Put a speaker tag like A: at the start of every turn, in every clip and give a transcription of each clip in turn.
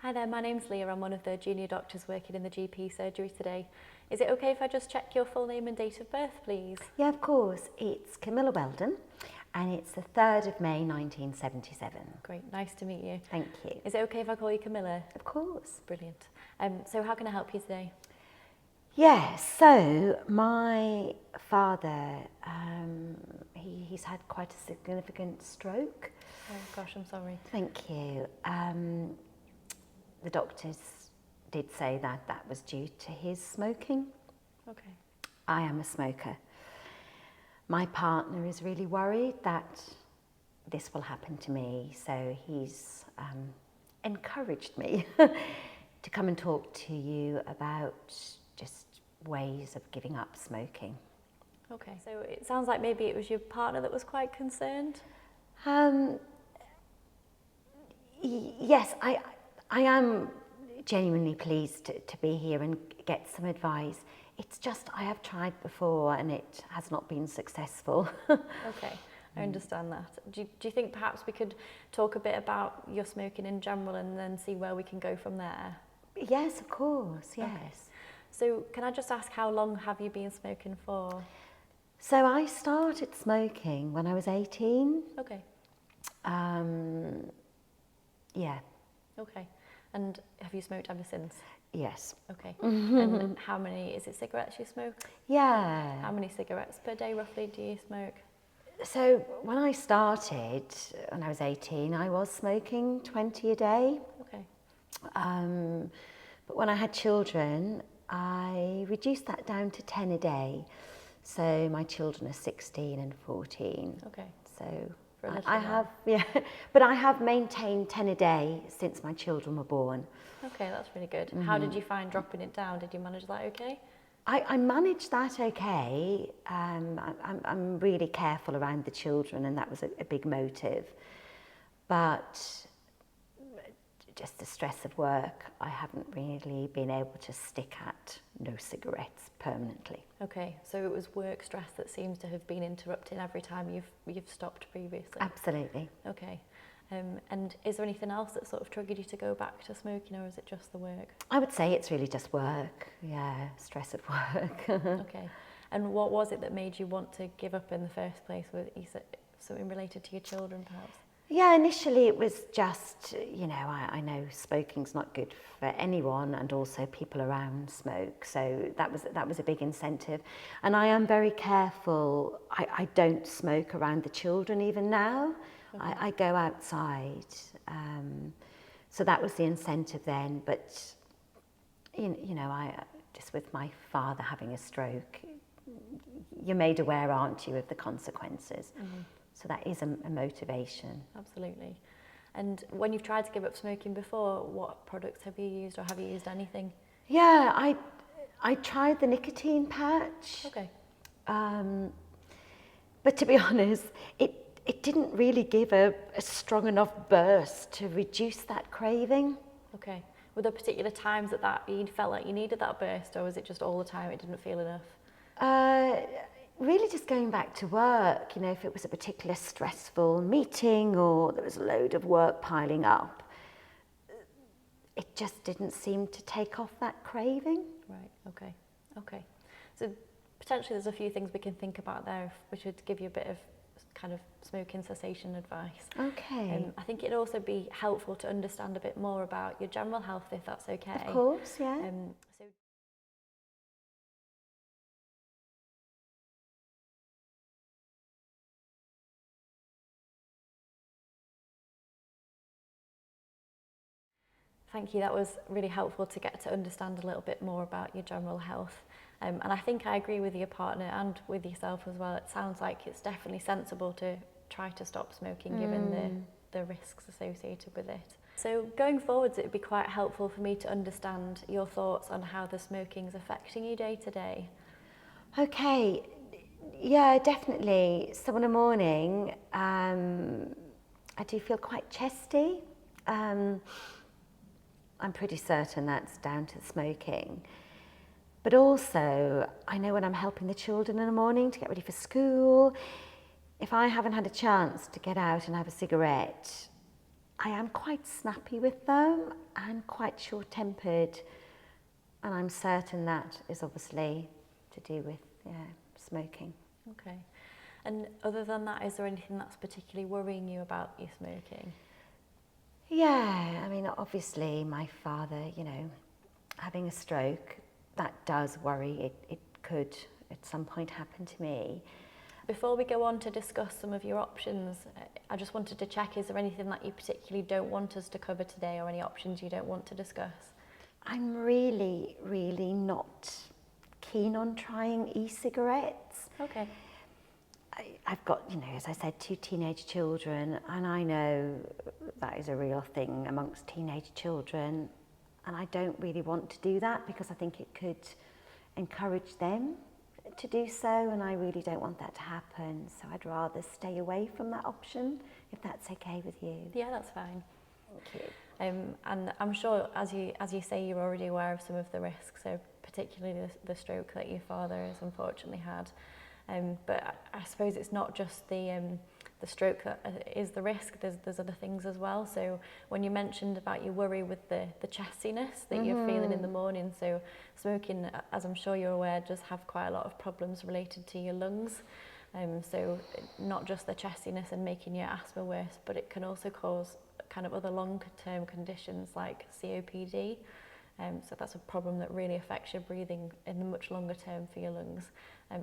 A: Hi there, my name's Leah. I'm one of the junior doctors working in the GP surgery today. Is it okay if I just check your full name and date of birth, please?
B: Yeah, of course. It's Camilla Weldon, and it's the 3rd of May 1977.
A: Great, nice to meet you.
B: Thank you.
A: Is it okay if I call you Camilla?
B: Of course.
A: Brilliant. So how can I help you today?
B: Yeah, so my father, he's had quite a significant stroke.
A: Oh gosh, I'm sorry.
B: Thank you. The doctors did say that that was due to his smoking.
A: Okay.
B: I am a smoker. My partner is really worried that this will happen to me, so he's encouraged me to come and talk to you about just ways of giving up smoking.
A: Okay, so it sounds like maybe it was your partner that was quite concerned?
B: Yes, I am genuinely pleased to be here and get some advice. It's just I have tried before and it has not been successful.
A: Okay, I understand that. Do you think perhaps we could talk a bit about your smoking in general and then see where we can go from there?
B: Yes, of course, yes.
A: Okay. So can I just ask, how long have you been smoking for?
B: So I started smoking when I was 18.
A: Okay.
B: Yeah,
A: Okay. And have you smoked ever since?
B: yes.
A: Okay. And how many, is it cigarettes you smoke?
B: Yeah.
A: How many cigarettes per day roughly do you smoke?
B: So when I started, when I was 18, I was smoking 20 a day.
A: Okay.
B: But when I had children, I reduced that down to 10 a day. So my children are 16 and 14.
A: Okay.
B: So
A: For a little
B: I
A: while.
B: have, yeah, but I have maintained 10 a day since my children were born.
A: Okay, that's really good. How did you find dropping it down? Did you manage that okay?
B: I managed that okay. I'm really careful around the children, and that was a big motive. But just the stress of work, I haven't really been able to stick at no cigarettes permanently.
A: Okay, so it was work stress that seems to have been interrupting every time you've stopped previously.
B: Absolutely.
A: Okay. And is there anything else that sort of triggered you to go back to smoking, or is it just the work?
B: I would say it's really just work. Yeah, stress of work.
A: Okay. And what was it that made you want to give up in the first place? Was it something related to your children, perhaps?
B: Yeah, initially it was just, you know, I know smoking's not good for anyone, and also people around smoke. So that was a big incentive. And I am very careful. I don't smoke around the children even now. Okay. I go outside. So that was the incentive then. But, you know, I just with my father having a stroke, you're made aware, aren't you, of the consequences. Mm-hmm. So that is a motivation.
A: Absolutely. And when you've tried to give up smoking before, what products have you used, or have you used anything?
B: Yeah, I tried the nicotine patch.
A: Okay.
B: But to be honest, it didn't really give a strong enough burst to reduce that craving.
A: Okay. Were there particular times that you felt like you needed that burst, or was it just all the time it didn't feel enough?
B: Really just going back to work, you know, if it was a particular stressful meeting or there was a load of work piling up, it just didn't seem to take off that craving.
A: Right, okay, okay. So potentially there's a few things we can think about there if we should give you a bit of kind of smoking cessation advice.
B: Okay.
A: I think it'd also be helpful to understand a bit more about your general health, if that's okay.
B: Of course, yeah.
A: So thank you, that was really helpful to get to understand a little bit more about your general health. And I think I agree with your partner and with yourself as well. It sounds like it's definitely sensible to try to stop smoking given the risks associated with it. So going forwards, it would be quite helpful for me to understand your thoughts on how the smoking is affecting you day to day.
B: Okay, yeah, definitely. So in the morning, I do feel quite chesty. I'm pretty certain that's down to smoking. But also, I know when I'm helping the children in the morning to get ready for school, if I haven't had a chance to get out and have a cigarette, I am quite snappy with them and quite short-tempered, and I'm certain that is obviously to do with smoking.
A: Okay. And other than that, is there anything that's particularly worrying you about your smoking?
B: Yeah, I mean, obviously my father, having a stroke, that does worry. It could at some point happen to me.
A: Before we go on to discuss some of your options, I just wanted to check, is there anything that you particularly don't want us to cover today, or any options you don't want to discuss?
B: I'm really, really not keen on trying e-cigarettes.
A: Okay.
B: I've got, as I said, 2 teenage children, and I know that is a real thing amongst teenage children, and I don't really want to do that because I think it could encourage them to do so, and I really don't want that to happen. So I'd rather stay away from that option, if that's okay with you.
A: Yeah, that's fine.
B: Thank you.
A: And I'm sure, as you say, you're already aware of some of the risks, so particularly the stroke that your father has unfortunately had. But I suppose it's not just the stroke that is the risk. There's other things as well. So when you mentioned about your worry with the chestiness that you're feeling in the morning, so smoking, as I'm sure you're aware, does have quite a lot of problems related to your lungs. So not just the chestiness and making your asthma worse, but it can also cause kind of other long-term conditions like COPD. So that's a problem that really affects your breathing in the much longer term for your lungs.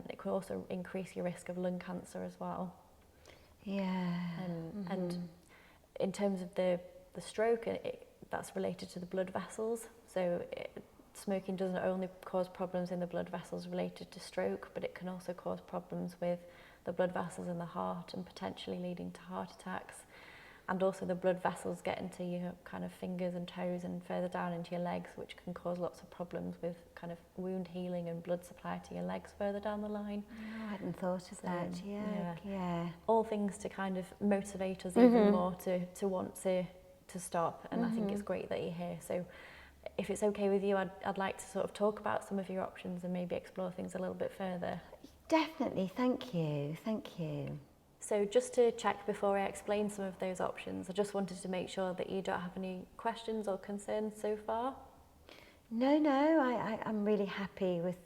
A: It can also increase your risk of lung cancer as well.
B: Yeah.
A: And in terms of the stroke, that's related to the blood vessels. So smoking doesn't only cause problems in the blood vessels related to stroke, but it can also cause problems with the blood vessels in the heart and potentially leading to heart attacks. And also the blood vessels get into your kind of fingers and toes and further down into your legs, which can cause lots of problems with kind of wound healing and blood supply to your legs further down the line.
B: Oh, I hadn't thought of that. Yeah.
A: All things to kind of motivate us even more to want to stop. And I think it's great that you're here. So if it's okay with you, I'd like to sort of talk about some of your options and maybe explore things a little bit further.
B: Definitely, thank you.
A: So just to check before I explain some of those options, I just wanted to make sure that you don't have any questions or concerns so far.
B: No, I'm really happy with,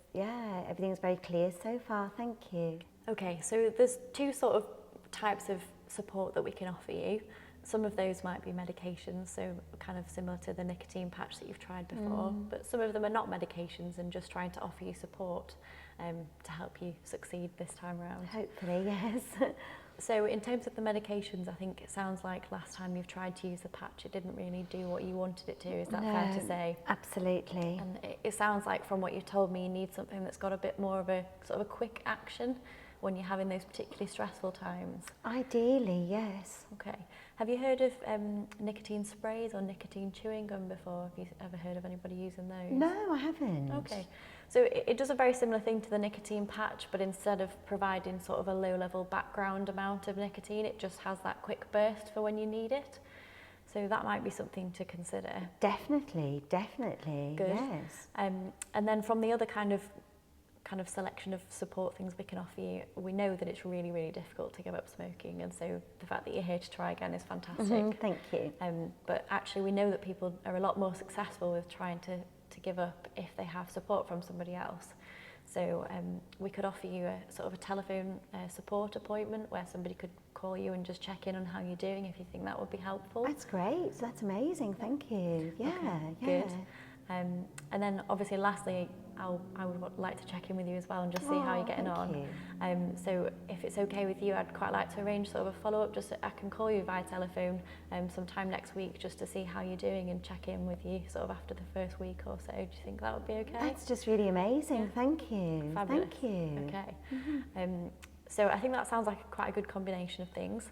B: everything's very clear so far, thank you.
A: Okay, so there's 2 sort of types of support that we can offer you. Some of those might be medications, so kind of similar to the nicotine patch that you've tried before, but some of them are not medications and just trying to offer you support to help you succeed this time around.
B: Hopefully, yes.
A: So in terms of the medications, I think it sounds like last time you've tried to use the patch, it didn't really do what you wanted it to. Is that fair to say?
B: Absolutely.
A: And it sounds like from what you've told me, you need something that's got a bit more of a sort of a quick action when you're having those particularly stressful times.
B: Ideally, yes.
A: Okay. Have you heard of nicotine sprays or nicotine chewing gum before? Have you ever heard of anybody using those?
B: No, I haven't.
A: Okay. So it does a very similar thing to the nicotine patch, but instead of providing sort of a low-level background amount of nicotine, it just has that quick burst for when you need it. So that might be something to consider.
B: Definitely,
A: Good.
B: yes.
A: And then from the other kind of selection of support things we can offer you, we know that it's really, really difficult to give up smoking, and so the fact that you're here to try again is fantastic.
B: Thank you.
A: But actually we know that people are a lot more successful with trying to give up if they have support from somebody else. So we could offer you a sort of a telephone support appointment where somebody could call you and just check in on how you're doing if you think that would be helpful.
B: That's great. That's amazing. Thank you. Yeah,
A: Good. And then obviously lastly, I would like to check in with you as well and just see how you're getting on.
B: You.
A: So if it's okay with you, I'd quite like to arrange sort of a follow-up, just so I can call you via telephone sometime next week just to see how you're doing and check in with you sort of after the first week or so. Do you think that would be okay?
B: That's just really amazing.
A: Yeah.
B: Thank you.
A: Fabulous.
B: Thank you.
A: Okay. So I think that sounds like quite a good combination of things.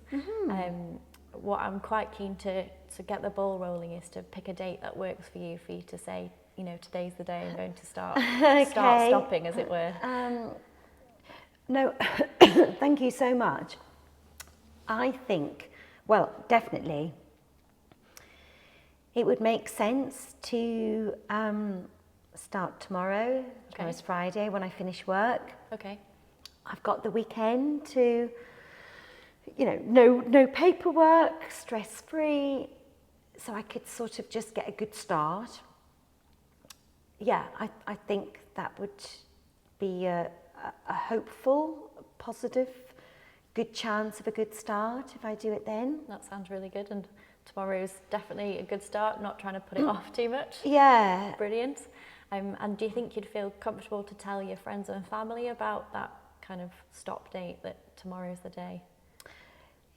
A: What I'm quite keen to get the ball rolling is to pick a date that works for you to say, you know, today's the day I'm going to start stopping, as it were.
B: No, thank you so much. I think, well, definitely, it would make sense to start tomorrow. Tomorrow's Friday when I finish work.
A: Okay.
B: I've got the weekend to, you know, no paperwork, stress-free, so I could sort of just get a good start. Yeah, I think that would be a hopeful, positive, good chance of a good start if I do it then.
A: That sounds really good, and tomorrow's definitely a good start, not trying to put it off too much.
B: Yeah.
A: Brilliant. And do you think you'd feel comfortable to tell your friends and family about that kind of stop date, that tomorrow's the day?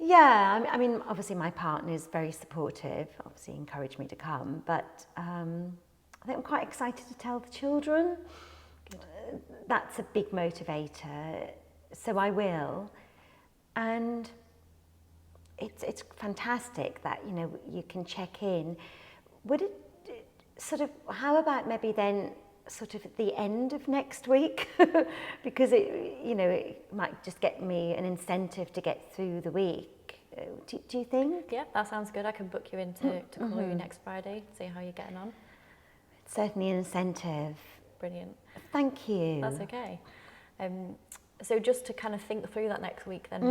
B: Yeah, I mean, obviously my partner is very supportive, obviously encouraged me to come, but I think I'm quite excited to tell the children. That's a big motivator, so I will. And it's fantastic that, you know, you can check in. Would it sort of, how about maybe then sort of at the end of next week? Because it, you know, it might just get me an incentive to get through the week. Do you think?
A: Yeah, that sounds good. I can book you in to call you next Friday, see how you're getting on.
B: It's certainly an incentive.
A: Brilliant.
B: Thank you.
A: That's okay. So just to kind of think through that next week then,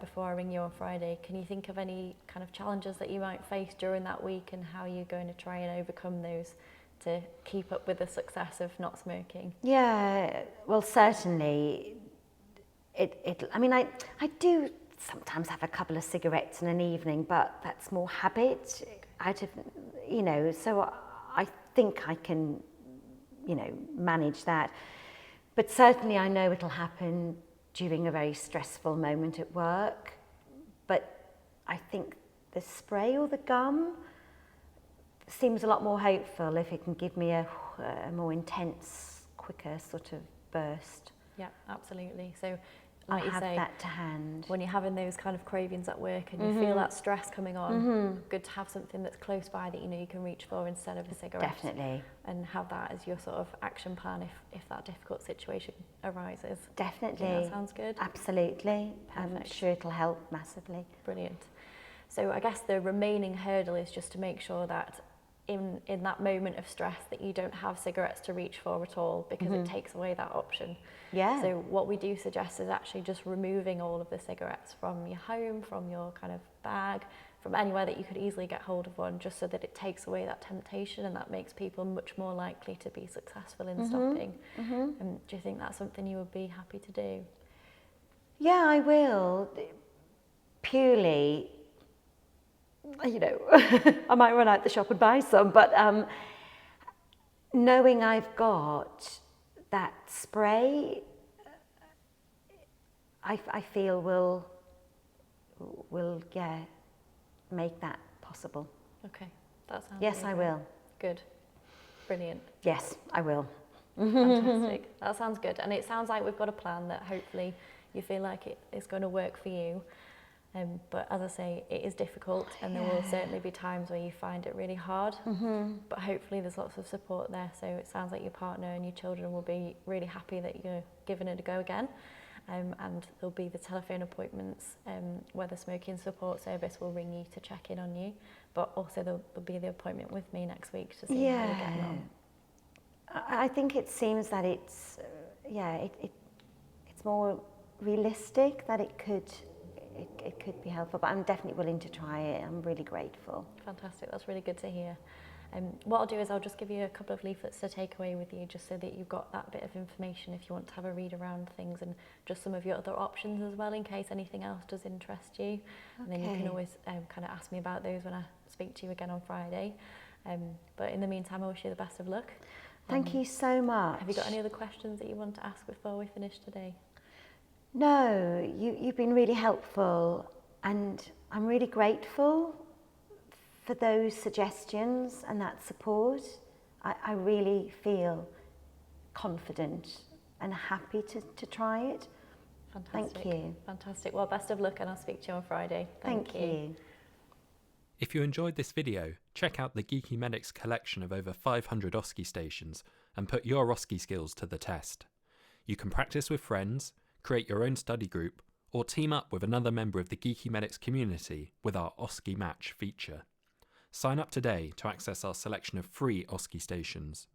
A: before I ring you on Friday, can you think of any kind of challenges that you might face during that week, and how you're going to try and overcome those to keep up with the success of not smoking?
B: Yeah, well, certainly I mean, I do sometimes have a couple of cigarettes in an evening, but that's more habit out of, you know, so I think I can, you know, manage that. But certainly I know it'll happen during a very stressful moment at work. But I think the spray or the gum seems a lot more hopeful if it can give me a more intense, quicker sort of burst.
A: Yeah, absolutely. So
B: I'll
A: like you
B: have
A: say,
B: that to hand.
A: when you're having those kind of cravings at work and you feel that stress coming on, good to have something that's close by that you know you can reach for instead of a cigarette.
B: Definitely.
A: And have that as your sort of action plan if that difficult situation arises.
B: Definitely.
A: Yeah, that sounds good.
B: Absolutely. I'm
A: Perfect.
B: sure it'll help massively.
A: Brilliant. So I guess the remaining hurdle is just to make sure that in that moment of stress that you don't have cigarettes to reach for at all, because it takes away that option.
B: Yeah.
A: So what we do suggest is actually just removing all of the cigarettes from your home, from your kind of bag, from anywhere that you could easily get hold of one, just so that it takes away that temptation, and that makes people much more likely to be successful in stopping. Do you think that's something you would be happy to do?
B: Yeah, I will. Purely, you know, I might run out the shop and buy some, but knowing I've got that spray, I feel will yeah, make that possible.
A: Okay, that sounds
B: Yes,
A: really
B: I
A: great.
B: will.
A: Good. Brilliant.
B: Yes, I will.
A: Fantastic. That sounds good. And it sounds like we've got a plan that hopefully you feel like it is going to work for you. But as I say, it is difficult, and there will certainly be times where you find it really hard. But hopefully there's lots of support there. So it sounds like your partner and your children will be really happy that you're giving it a go again. And there'll be the telephone appointments where the smoking support service will ring you to check in on you. But also there'll be the appointment with me next week to see how you're getting on.
B: I think it seems that it's it's more realistic that it could be helpful, but I'm definitely willing to try it. I'm really grateful.
A: Fantastic, that's really good to hear. What I'll do is I'll just give you a couple of leaflets to take away with you, just so that you've got that bit of information if you want to have a read around things, and just some of your other options as well, in case anything else does interest you. And then you can always kind of ask me about those when I speak to you again on Friday. But in the meantime, I wish you the best of luck.
B: Thank you so much.
A: Have you got any other questions that you want to ask before we finish today?
B: No, you've been really helpful, and I'm really grateful for those suggestions and that support. I really feel confident and happy to try it.
A: Fantastic.
B: Thank you.
A: Fantastic. Well, best of luck, and I'll speak to you on Friday.
B: Thank you.
C: If you enjoyed this video, check out the Geeky Medics collection of over 500 OSCE stations and put your OSCE skills to the test. You can practice with friends, create your own study group, or team up with another member of the Geeky Medics community with our OSCE Match feature. Sign up today to access our selection of free OSCE stations.